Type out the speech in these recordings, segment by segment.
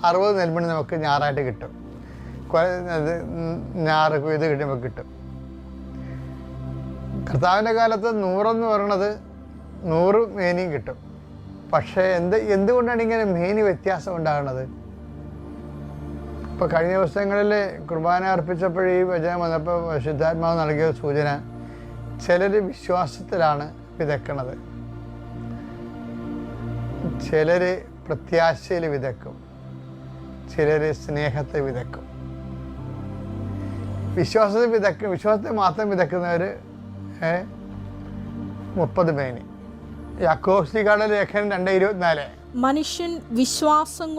60 നെൽമണി നമുക്ക് ഞാറായിട്ട് കിട്ടും. ഞാറ് കൊയ്ത് കിട്ടുമ്പോൾ കിട്ടും. കർത്താവിൻ്റെ കാലത്ത് 100 എന്ന് പറയുന്നത് 100 മേനിയും കിട്ടും. പക്ഷേ എന്തുകൊണ്ടാണ് ഇങ്ങനെ മേനി വ്യത്യാസം ഉണ്ടാകുന്നത്? ഇപ്പോൾ കഴിഞ്ഞ ദിവസങ്ങളിൽ കുർബാന അർപ്പിച്ചപ്പോൾ ഈ വചനം വന്നപ്പോൾ ശുദ്ധാത്മാവ് നൽകിയ സൂചന, ചിലർ വിശ്വാസത്തിലാണ് വിതക്കണത്, ചിലർ പ്രത്യാശയിൽ വിതക്കും, ചിലർ സ്നേഹത്തെ വിതക്കും. വിശ്വാസത്തെ മാത്രം വിതക്കുന്നവർ 30 മേനി. യാക്കോബ് ലേഖനം 2:24. മനുഷ്യൻ വിശ്വാസം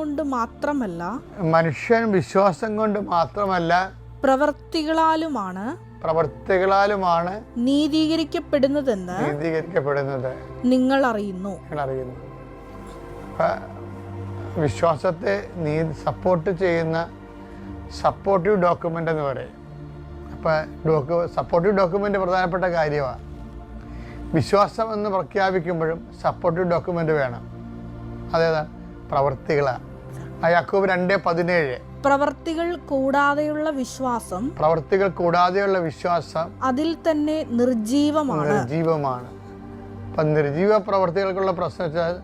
കൊണ്ട് മാത്രമല്ല പ്രവൃത്തികളാലുമാണ് നീതീകരിക്കപ്പെടുന്നത് നിങ്ങൾ അറിയുന്നു. വിശ്വാസത്തെ സപ്പോർട്ട് ചെയ്യുന്ന സപ്പോർട്ടീവ് ഡോക്യുമെൻ്റ് എന്ന് പറയും. അപ്പോൾ സപ്പോർട്ടീവ് ഡോക്യുമെൻ്റ് പ്രധാനപ്പെട്ട കാര്യമാണ്. വിശ്വാസം എന്ന് പ്രഖ്യാപിക്കുമ്പോഴും സപ്പോർട്ടീവ് ഡോക്യുമെൻ്റ് വേണം. അതേതാണ്? പ്രവൃത്തികളാണ്. യാക്കോബ് 2:17. പ്രവൃത്തികൾ കൂടാതെയുള്ള വിശ്വാസം അതിൽ തന്നെ നിർജീവമാണ്. അപ്പം നിർജീവ പ്രവൃത്തികൾക്കുള്ള പ്രശ്നം വെച്ചാൽ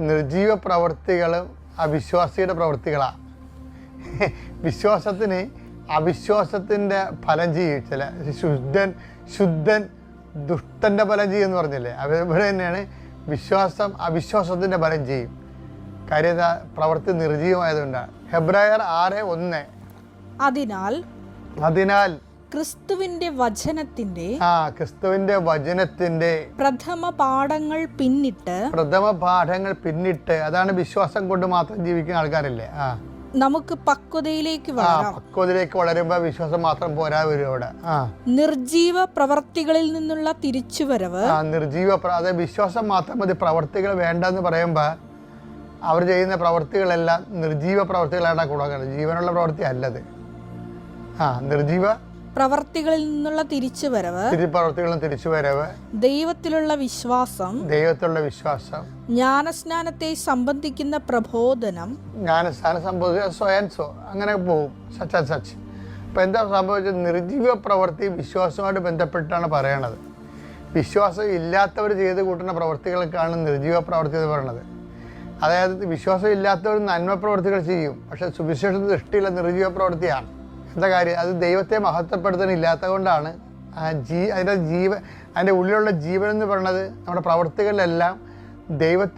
നിർജീവ പ്രവൃത്തികളും അവിശ്വാസിയുടെ പ്രവൃത്തികളാണ്. വിശ്വാസത്തിന് അവിശ്വാസത്തിൻ്റെ ഫലം ചെയ്യും. ചില ശുദ്ധൻ ദുഷ്ടൻ്റെ ഫലം ചെയ്യും എന്ന് പറഞ്ഞില്ലേ, അതുപോലെ തന്നെയാണ് വിശ്വാസം അവിശ്വാസത്തിൻ്റെ ഫലം ചെയ്യും. കാര്യം പ്രവൃത്തി നിർജീവമായതുകൊണ്ടാണ്. ഹെബ്രായർ 6:1. അതിനാൽ ക്രിസ്തുവിന്റെ വചനത്തിന്റെ പ്രഥമ പാഠങ്ങൾ പിന്നിട്ട് അതാണ് വിശ്വാസം കൊണ്ട് മാത്രം ജീവിക്കുന്ന ആൾക്കാരല്ലേ. നമുക്ക് പക്വതയിലേക്ക് വളരുമ്പോൾ വിശ്വാസം മാത്രം പോരാ വരും അവിടെ. നിർജീവ പ്രവർത്തികളിൽ നിന്നുള്ള തിരിച്ചുവരവ്. അതായത് വിശ്വാസം മാത്രം മതി, പ്രവർത്തികൾ വേണ്ടെന്ന് പറയുമ്പോൾ അവർ ചെയ്യുന്ന പ്രവർത്തികളെല്ലാം നിർജീവ പ്രവർത്തികളായിട്ടാണ് കൊടുക്കുന്നത്. ജീവനുള്ള പ്രവൃത്തി അല്ലത്. നിർജീവ പ്രവർത്തികളിൽ നിന്നുള്ള തിരിച്ചുവരവ്, ദൈവത്തിലുള്ള വിശ്വാസം, ജ്ഞാനസ്നാനത്തെ സംബന്ധിക്കുന്ന പ്രബോധനം, അങ്ങനെ പോകും. സച്ച്. അപ്പം എന്താ സംഭവിച്ചത്? നിർജീവ പ്രവൃത്തി വിശ്വാസവുമായിട്ട് ബന്ധപ്പെട്ടാണ് പറയണത്. വിശ്വാസം ഇല്ലാത്തവർ ചെയ്ത് കൂട്ടുന്ന പ്രവൃത്തികൾക്കാണ് നിർജീവ പ്രവൃത്തി എന്ന് പറയുന്നത്. അതായത് വിശ്വാസം ഇല്ലാത്തവർ നന്മ പ്രവൃത്തികൾ ചെയ്യും, പക്ഷെ സുവിശേഷ ദൃഷ്ടിയുള്ള നിർജീവ പ്രവൃത്തിയാണ്. എന്താ കാര്യം? അത് ദൈവത്തെ മഹത്വപ്പെടുത്താനില്ലാത്തത് കൊണ്ടാണ്. അതിൻ്റെ ഉള്ളിലുള്ള ജീവൻ എന്ന് പറയുന്നത് നമ്മുടെ പ്രവൃത്തികളിലെല്ലാം ദൈവത്തെ